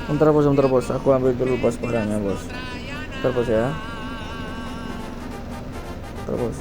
Bentar bos, aku ambil dulu bos barangnya bos. Bentar bos ya, bentar bos.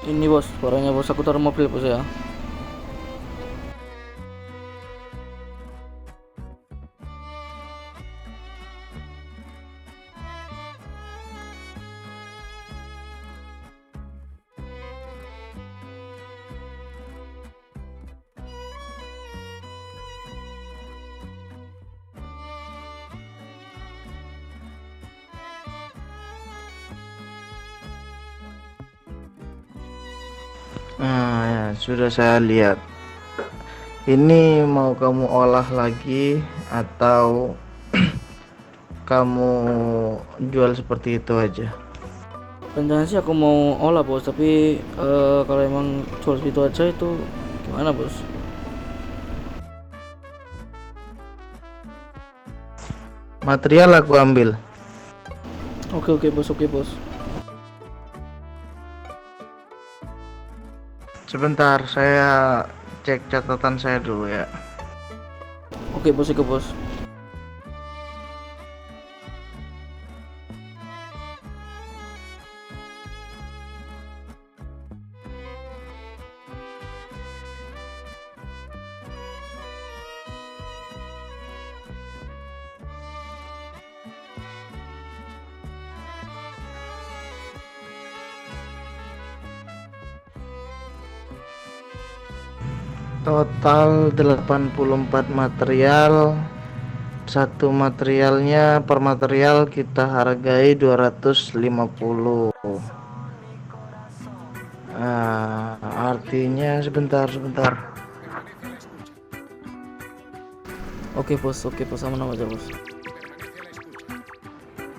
Ini bos, barangnya bos, aku taruh mobil bos ya. Nah, ya, sudah saya lihat. Ini mau kamu olah lagi atau kamu jual seperti itu aja? Rencananya sih aku mau olah bos, tapi kalau emang jual segitu aja itu gimana bos? Material aku ambil. Oke bos, oke bos. Sebentar, saya cek catatan saya dulu ya. Oke bos, oke bos. Total 84 material. Satu materialnya per material kita hargai 250. Artinya sebentar. Oke bos, sama-sama aja bos.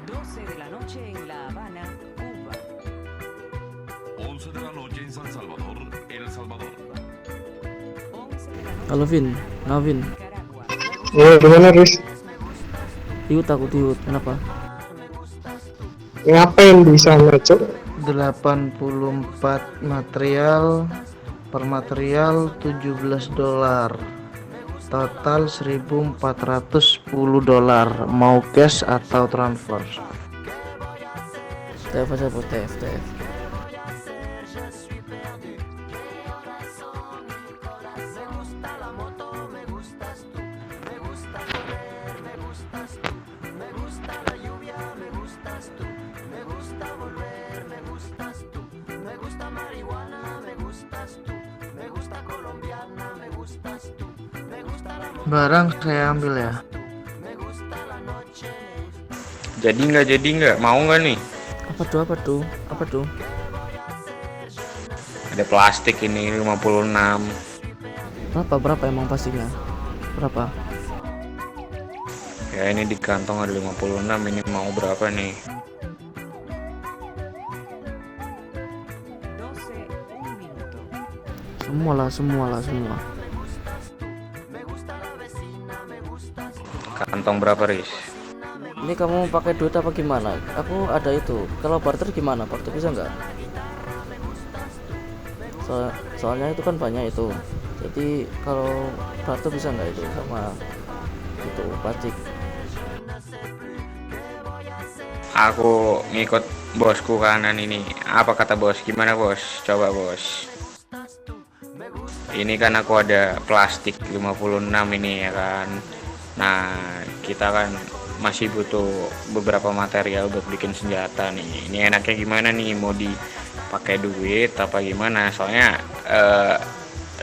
12 de la noche en La Habana, Cuba. 11 de la noche en San Salvador, El Salvador. 11 de la noche Halo Vin, Navin. en Nicaragua. Ya, gimana Riz? Takut tiut, kenapa? Ngapain di sana, Cok? 84 material, per material $17, total $1.410. Mau cash atau transfer? TF aja bos, TF. Barang saya ambil ya. Jadi nggak mau nggak nih? Apa tuh? Ada plastik ini 56. Berapa emang pastinya? Berapa? Ya ini di kantong ada 56, ini mau berapa nih? 12, un minuto. Semua. Kantong berapa, Riz? Ini kamu pakai duit apa gimana? Aku ada itu. Kalau barter gimana? Barter bisa nggak? Soalnya itu kan banyak itu. Jadi kalau barter bisa nggak itu sama itu pajak? Aku ngikut bosku kanan ini. Apa kata bos? Gimana bos? Coba bos. Ini kan aku ada plastik 56 ini ya kan. Nah, kita kan masih butuh beberapa material buat bikin senjata nih. Ini enaknya gimana nih? Mau dipakai duit apa gimana? Soalnya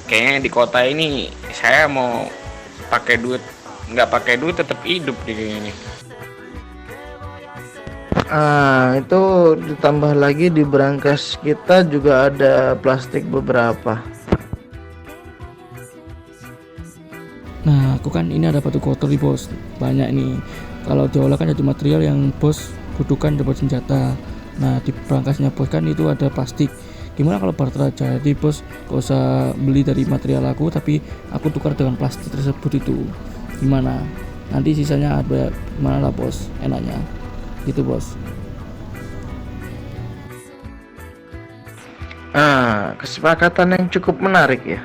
kayaknya di kota ini saya mau pakai duit, nggak pakai duit tetap hidup di ini. Itu ditambah lagi di berangkas kita juga ada plastik beberapa. Nah, aku kan ini ada batu kotor nih bos, banyak nih. Kalau diolah kan jadi material yang bos butuhkan buat senjata. Nah, di perangkasnya bos kan itu ada plastik. Gimana kalau barter aja? Jadi bos gak usah beli dari material aku, tapi aku tukar dengan plastik tersebut itu. Gimana? Nanti sisanya ada gimana lah bos? Enaknya, gitu bos. Kesepakatan yang cukup menarik ya.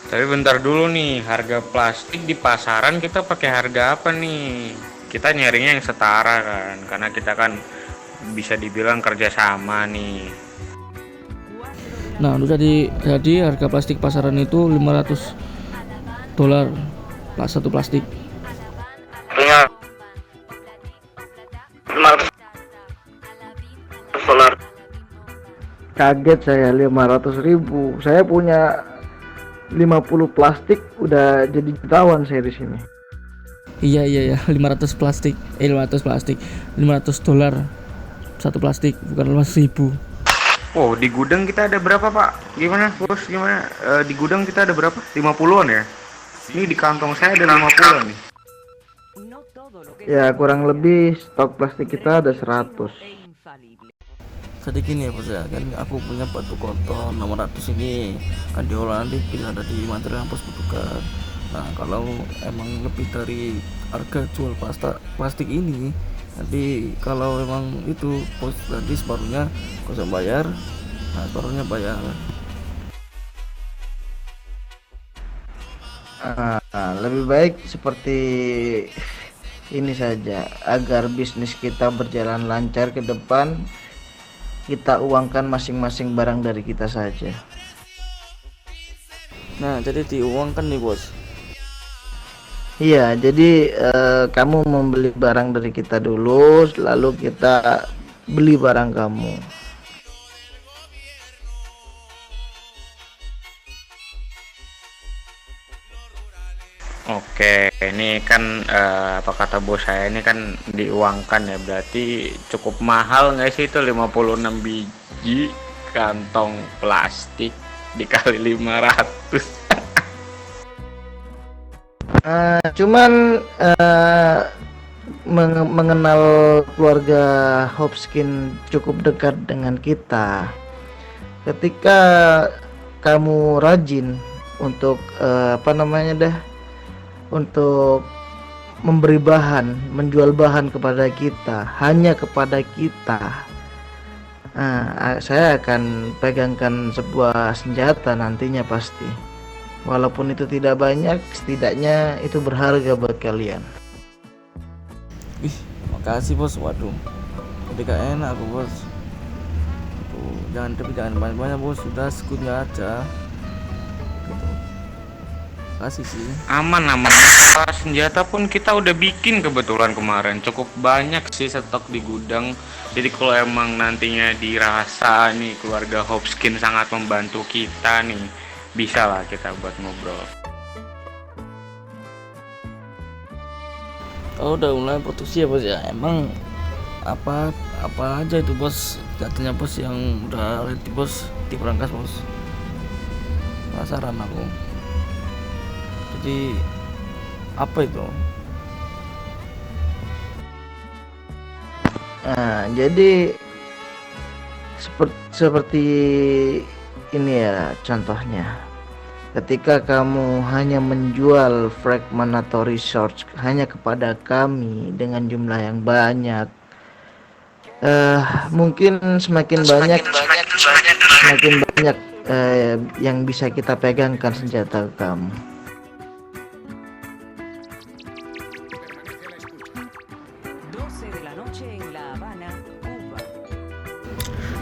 Tapi bentar dulu nih, harga plastik di pasaran kita pakai harga apa nih? Kita nyarinya yang setara kan, karena kita kan bisa dibilang kerjasama nih. Nah, udah jadi harga plastik pasaran itu $500 plus satu plastik. Kaget saya, 500.000. Saya punya 50 plastik udah jadi jutawan saya di sini. Iya, 500 plastik. 500 dolar satu plastik, bukan 500.000. Oh, di gudang kita ada berapa, Pak? Gimana, Bos? Gimana? Di gudang kita ada berapa? 50-an ya? Ini di kantong saya ada 50-an nih. No todo lo que Ya, kurang lebih stok plastik kita ada 100. e infalible. Jadi gini ya bos ya, kan aku punya batu kotor 600 ini kan diolah nanti bisa ada di material yang bos butuhkan. Nah, kalau emang lebih dari harga jual plastik ini, nanti kalau emang itu bos nanti separuhnya kosong bayar, nah separuhnya bayar. Lebih baik seperti ini saja agar bisnis kita berjalan lancar ke depan. Kita uangkan masing-masing barang dari kita saja. Nah, jadi diuangkan nih bos. Iya, jadi kamu membeli barang dari kita dulu, lalu kita beli barang kamu. Oke, ini kan apa kata bos saya ini kan diuangkan ya, berarti cukup mahal nggak sih itu 56 biji kantong plastik dikali 500. Cuman mengenal keluarga Hopkins cukup dekat dengan kita. Ketika kamu rajin untuk untuk memberi bahan, menjual bahan kepada kita, hanya kepada kita, saya akan pegangkan sebuah senjata nantinya pasti. Walaupun itu tidak banyak, setidaknya itu berharga buat kalian. Ih, makasih bos. Waduh, jadi gak enak aku bos. Tuh, jangan banyak-banyak bos, sudah sekutnya aja gitu. Kasih sih. Aman. Masalah senjata pun kita udah bikin kebetulan kemarin cukup banyak sih stok di gudang. Jadi kalau emang nantinya dirasa nih keluarga Hopkins sangat membantu kita nih, bisa lah kita buat ngobrol. Oh, udah mulai produksi ya bos ya. Emang apa aja itu bos katanya bos yang udah ready bos di perangkas bos? Penasaran aku. Jadi apa itu? Jadi seperti ini ya contohnya. Ketika kamu hanya menjual fragmentary shorts hanya kepada kami dengan jumlah yang banyak, mungkin semakin banyak yang bisa kita pegangkan senjata ke kamu.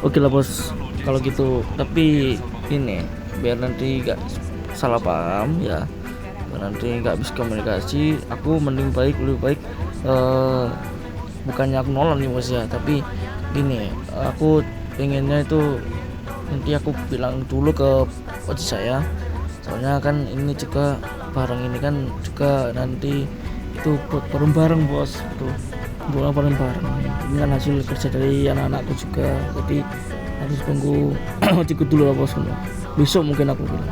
Oke lah bos, kalau gitu. Tapi ini biar nanti gak salah paham ya, biar nanti gak bisa komunikasi, aku lebih baik bukannya aku nolak nih bos ya, tapi gini, aku pengennya itu nanti aku bilang dulu ke ojek saya, soalnya kan ini juga barang ini kan juga nanti itu buat bareng-bareng bos, itu buat bareng-bareng ini kan hasil kerja dari anak-anakku juga, jadi harus tunggu ikut dulu lah bos. Besok mungkin aku bilang.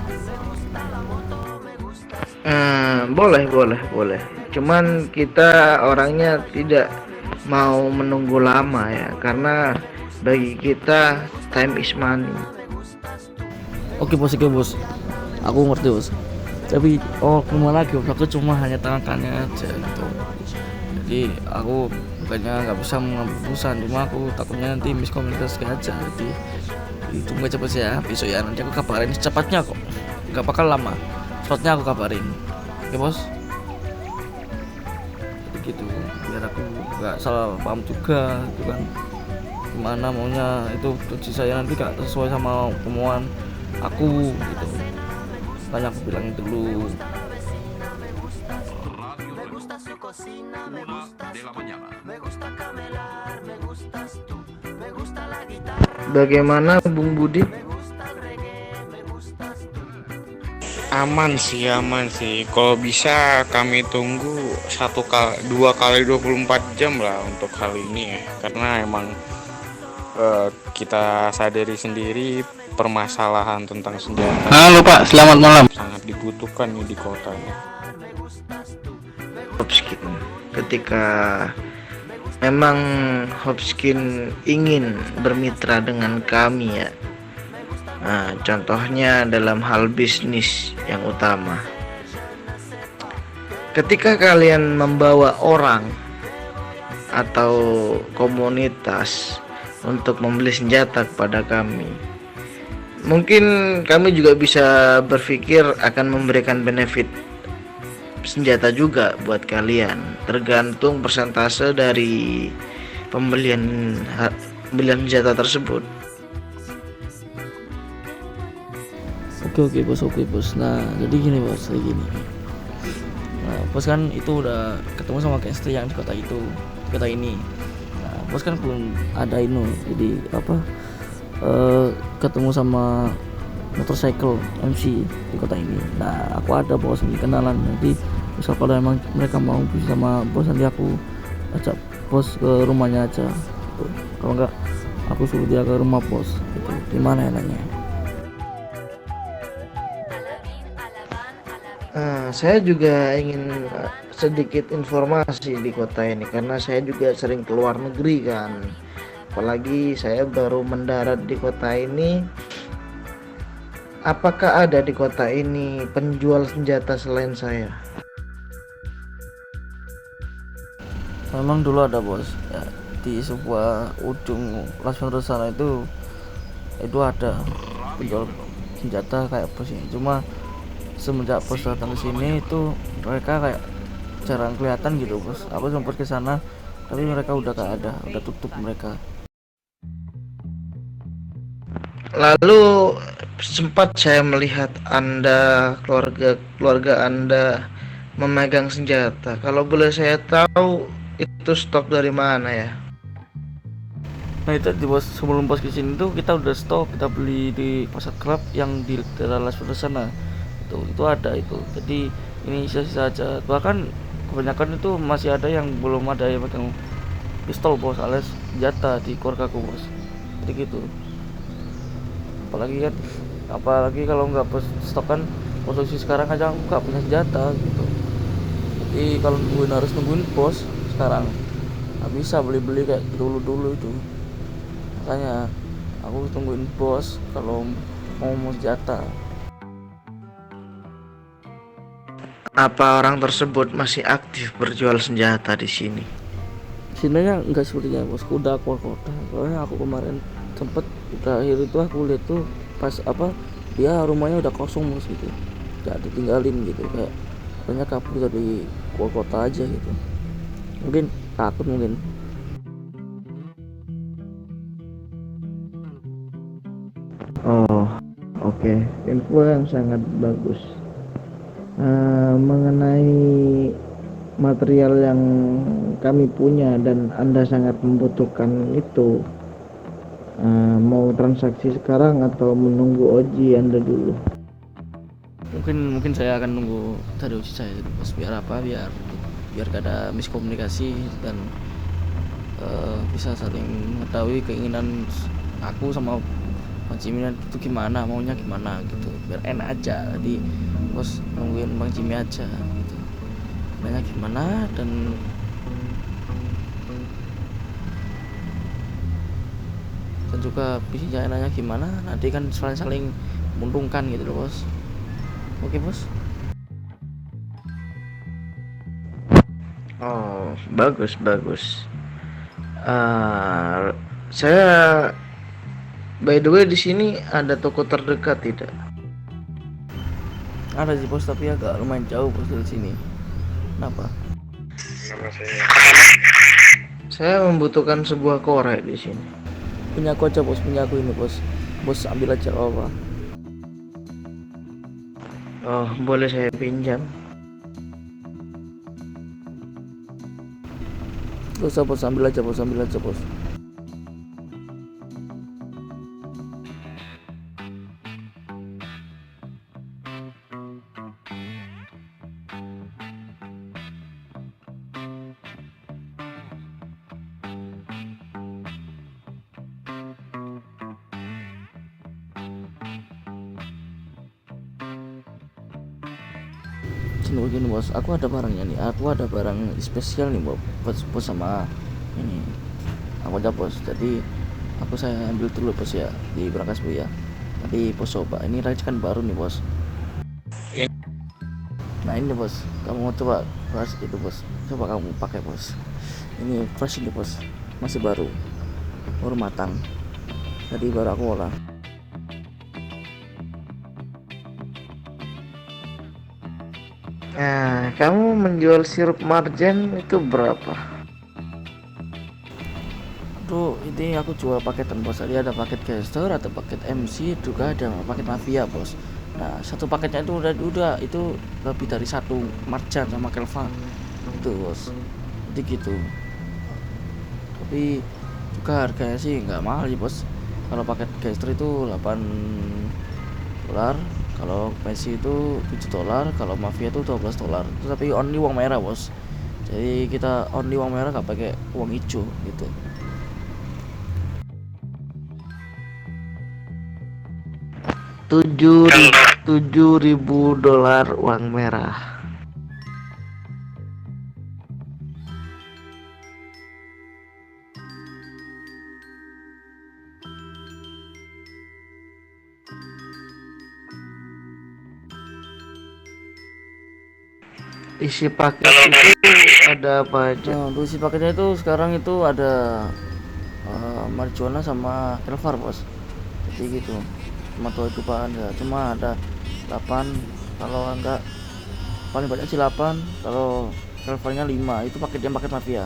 Boleh. Cuman kita orangnya tidak mau menunggu lama ya, karena bagi kita time is money. Oke bos, aku ngerti bos. Tapi gimana lagi bos, aku cuma hanya tangannya aja gitu. Jadi aku bukannya nggak bisa mengambil keputusan, cuma aku takutnya nanti miskomunikasi aja. Jadi tunggu aja bos ya, besok ya nanti aku kabarin secepatnya kok, nggak bakal lama. Secepatnya aku kabarin, oke bos. Jadi gitu, biar aku nggak salah paham juga, gitu kan. Gimana maunya itu cuci saya nanti gak sesuai sama kemauan aku gitu. Makanya aku bilangin dulu. Radio Reloj, 1 de la mañana. Bagaimana Bung Budi? Aman sih. Kalau bisa kami tunggu 2 kali 24 jam lah untuk hal ini ya. Karena emang kita sadari sendiri permasalahan tentang senjata. Halo Pak, selamat malam. Sangat dibutuhkan nih di kota nih. Hopskin, ketika memang Hopskin ingin bermitra dengan kami ya, nah, contohnya dalam hal bisnis yang utama, ketika kalian membawa orang atau komunitas untuk membeli senjata kepada kami, mungkin kami juga bisa berpikir akan memberikan benefit senjata juga buat kalian, tergantung persentase dari pembelian senjata tersebut. Oke bos. Nah jadi gini bos, Nah bos kan itu udah ketemu sama gangster yang di kota ini. Nah bos kan belum ada jadi ketemu sama motorcycle MC di kota ini. Nah aku ada bos ini kenalan, nanti misal kalau emang mereka mau bisa sama bos, nanti aku ajak bos ke rumahnya aja gitu. Kalau enggak aku suruh dia ke rumah bos gitu. Gimana enaknya? Saya juga ingin sedikit informasi di kota ini, karena saya juga sering keluar negeri kan, apalagi saya baru mendarat di kota ini. Apakah ada di kota ini penjual senjata selain saya? Memang dulu ada bos ya, di sebuah ujung Las Vegas sana itu ada penjual senjata kayak bos ini. Cuma semenjak bos datang ke sini itu mereka kayak jarang kelihatan gitu bos. Aku sempat ke sana tapi mereka udah gak ada, udah tutup mereka. Lalu sempat saya melihat Anda, keluarga Anda memegang senjata. Kalau boleh saya tahu, itu stok dari mana ya? Nah itu di bos, sebelum bos kesini tuh kita udah stok, kita beli di pasar kerap yang di daerah Las Vegas sana. Itu ada itu. Jadi ini sisa-sisa aja. Bahkan kebanyakan itu masih ada yang belum ada yang pegang pistol bos, alias senjata di keluargaku bos. Jadi gitu. Apalagi kalau nggak bos stok kan, posisi sekarang aja aku nggak punya senjata gitu. Jadi kalau harus nungguin bos sekarang nggak bisa beli kayak dulu itu. Makanya aku tungguin bos kalau mau senjata. Apa orang tersebut masih aktif berjual senjata di sini? Sebenarnya enggak sepertinya bos, udah keluar kota. Soalnya aku kemarin sempet terakhir itu aku lihat tuh pas dia rumahnya udah kosong bos gitu, udah ditinggalin gitu, kayak banyak kabur dari keluar kota aja gitu. Mungkin takut mungkin. Oh, oke. Info yang sangat bagus. Mengenai material yang kami punya dan Anda sangat membutuhkan itu, mau transaksi sekarang atau menunggu Oji Anda dulu? Mungkin saya akan nunggu dari uji saya dulu bos, biar gak ada miskomunikasi dan bisa saling mengetahui keinginan aku sama Bang Jimmy itu gimana, maunya gimana gitu, biar enak aja. Jadi bos nungguin Bang Jimmy aja gitu, nanya gimana dan juga bisa nanya gimana, nanti kan saling menguntungkan gitu loh bos. Oke bos. Oh, bagus bagus. Saya by the way di sini ada toko terdekat tidak? Ada sih bos, tapi agak lumayan jauh bos dari sini. Kenapa? Saya membutuhkan sebuah korek di sini. Punya aku aja bos, punya aku ini bos. Bos ambil aja apa? Oh, boleh saya pinjam? Gak usah bos, ambil aja bos, ambil aja bos. Begini bos, aku ada barangnya nih, aku ada barang spesial nih bos sama ini aku aja bos. Jadi saya ambil dulu bos ya di berangkas bu ya. Tadi bos coba, ini racikan baru nih bos. Nah ini bos, kamu mau coba bos itu bos, coba kamu pakai bos. Ini fresh ini bos, masih baru matang. Tadi baru aku olah. Nah, kamu menjual sirup marjan itu berapa? Tuh, ini aku jual paketan bos. Tadi ada paket Gangster, ada paket MC, juga ada paket Mafia bos. Nah, satu paketnya itu udah itu lebih dari satu marjan sama Kelva itu bos. Jadi gitu. Tapi juga harganya sih nggak mahal sih bos. Kalau paket Gangster itu $8, kalau Messi itu $7, kalau Mafia itu $12. Tapi only uang merah bos. Jadi kita only uang merah, nggak pakai uang hijau gitu. $7.000 uang merah. Isi paket itu ada apa aja? Nah, untuk isi paketnya itu sekarang itu ada marijuana sama Kelvar bos. Jadi gitu. Cuma tuh itu pak, cuma ada 8, kalau enggak paling banyak sih 8, kalau Kelvarnya 5. Itu paket Mafia.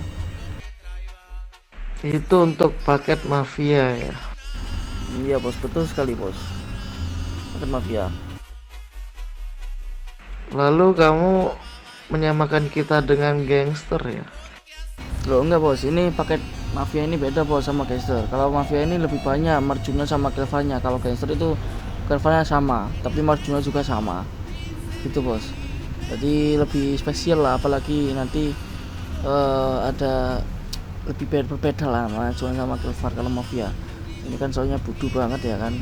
Itu untuk paket Mafia ya. Iya bos, betul sekali bos, paket Mafia. Lalu kamu menyamakan kita dengan gangster ya? Loh enggak bos, ini paket Mafia ini beda bos sama Gangster. Kalau Mafia ini lebih banyak marjuana sama Kelvanya. Kalau Gangster itu Kelvanya sama, tapi marjuana juga sama. Gitu bos. Jadi lebih spesial lah, apalagi nanti ada lebih berbeda lah marjuana sama Kelvar kalau Mafia. Ini kan soalnya budu banget ya kan.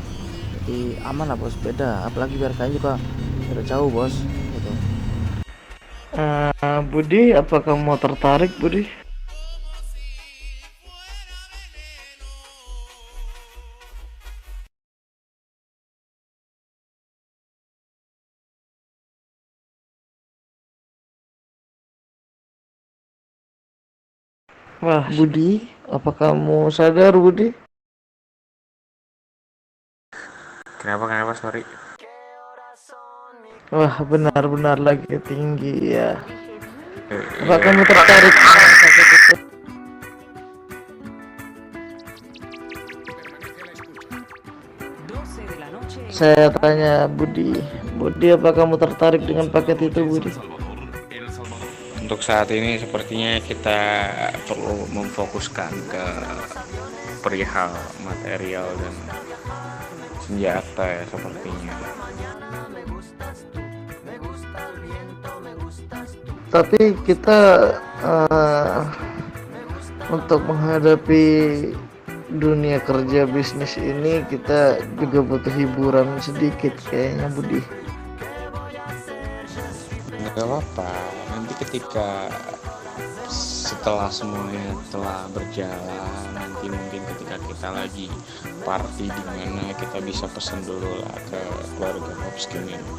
Jadi aman lah bos, beda. Apalagi harganya juga beda jauh bos. Gitu. Budi, apa kamu mau tertarik Budi? Wah Budi, apa kamu sadar Budi? Kenapa sorry. Wah benar-benar lagi tinggi ya. Apa Iya. kamu tertarik dengan paket itu? Saya tanya Budi, apa kamu tertarik dengan paket itu Budi? El Salvador. Untuk saat ini sepertinya kita perlu memfokuskan ke perihal material dan senjata ya sepertinya. Tapi kita untuk menghadapi dunia kerja bisnis ini kita juga butuh hiburan sedikit kayaknya Budi. Nggak apa-apa, nanti ketika setelah semuanya telah berjalan, nanti mungkin ketika kita lagi party di mana kita bisa pesan dulu lah ke keluarga Popskin ini.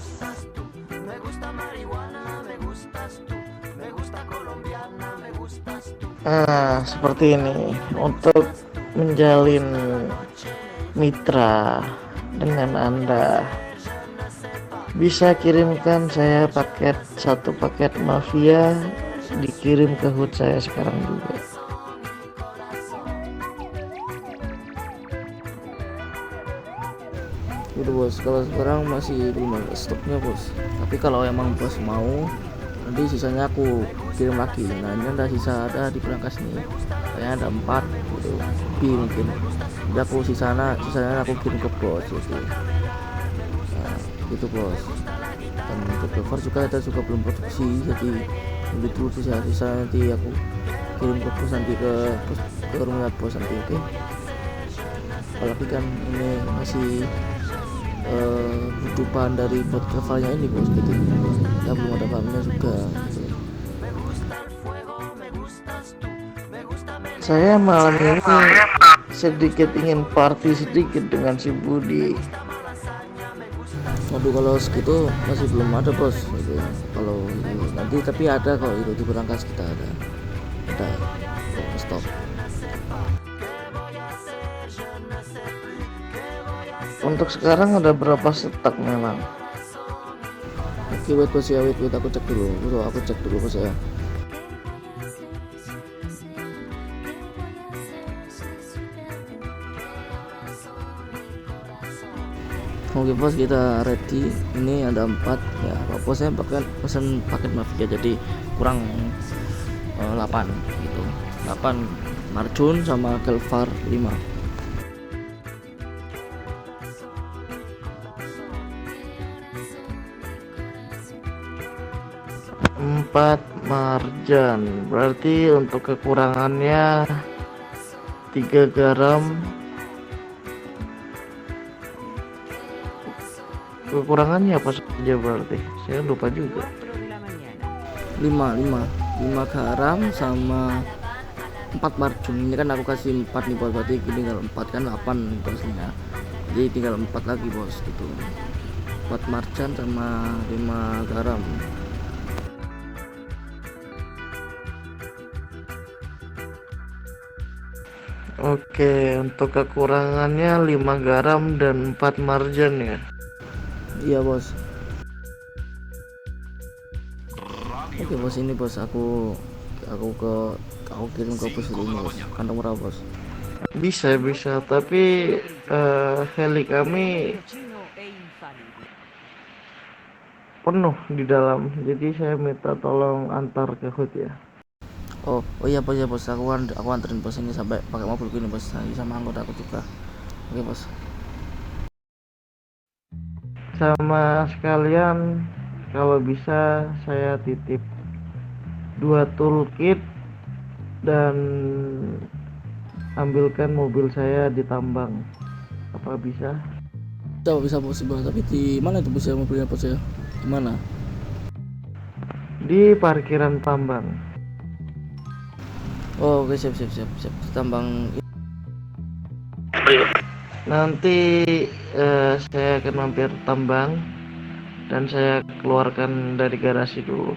Seperti ini untuk menjalin mitra dengan Anda. Bisa kirimkan saya satu paket mafia, dikirim ke HUD saya sekarang juga. Gitu bos, kalau sekarang masih belum ada stoknya bos, tapi kalau emang bos mau nanti sisanya aku kirim lagi. Nah ini ada sisa di berangkas nih, kayaknya ada 4 gitu, lebih mungkin. Jadi aku sisanya aku kirim ke bos gitu. Nah gitu bos. Dan untuk cover juga kita juga belum produksi, jadi begitu sisa nanti aku kirim ke bos, nanti ke rumah bos nanti, oke? Apalagi kan ini masih butuh bahan dari buat covernya ini bos, gitu ya, belum ada bahannya juga gitu. Saya malam ini sedikit ingin party sedikit dengan si Budi. Waduh, kalau segitu masih belum ada bos gitu. Kalau itu nanti tapi ada kok, itu di berangkas kita ada stok. Untuk sekarang ada berapa stok memang? Oke, wait bos ya, wait aku cek dulu bos ya. Oke bos, kita ready. Ini ada 4 ya. Bosnya pesan paket mafia, jadi kurang 8 gitu. 8 Marcun sama Kelvar 5. 4 marjan, berarti untuk kekurangannya 3 garam. Kekurangannya apa saja berarti? Saya lupa juga. 4 de la mañana. 5 garam sama 4 marcun. Ini kan aku kasih 4 nih bos, berarti tinggal 4 kan 8 bosnya. Jadi tinggal 4 lagi bos gitu. 4 marjan sama 5 garam. Oke, untuk kekurangannya 5 garam dan 4 marjan ya. Iya bos. Oke bos, ini bos aku kirim ke bos ini bos, kantong berapa bos? Bisa, tapi heli kami Chino e infalible. penuh di dalam, jadi saya minta tolong antar ke HUD ya. Oh iya bos, ya bos, aku anterin bos ini sampai pakai mobil gini bos, sama anggota aku juga. Oke bos. Sama sekalian kalau bisa saya titip 2 toolkit dan ambilkan mobil saya di tambang. Apa bisa? Bisa bos, tapi di mana itu bos ya mobilnya bos ya? Di mana? Di parkiran tambang. Oh oke, siap. Tambang. Nanti saya akan mampir tambang dan saya keluarkan dari garasi dulu.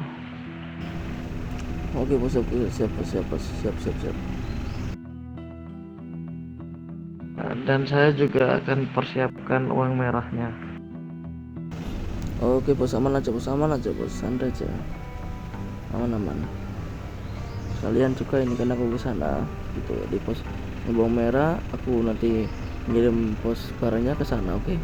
Oke bos, oke, siap. Dan saya juga akan persiapkan uang merahnya. Oke bos, aman aja bos, santai aja, aman. Kalian juga ini kan aku kesana gitu ya, di pos bawang merah aku nanti ngirim pos barangnya ke sana, oke?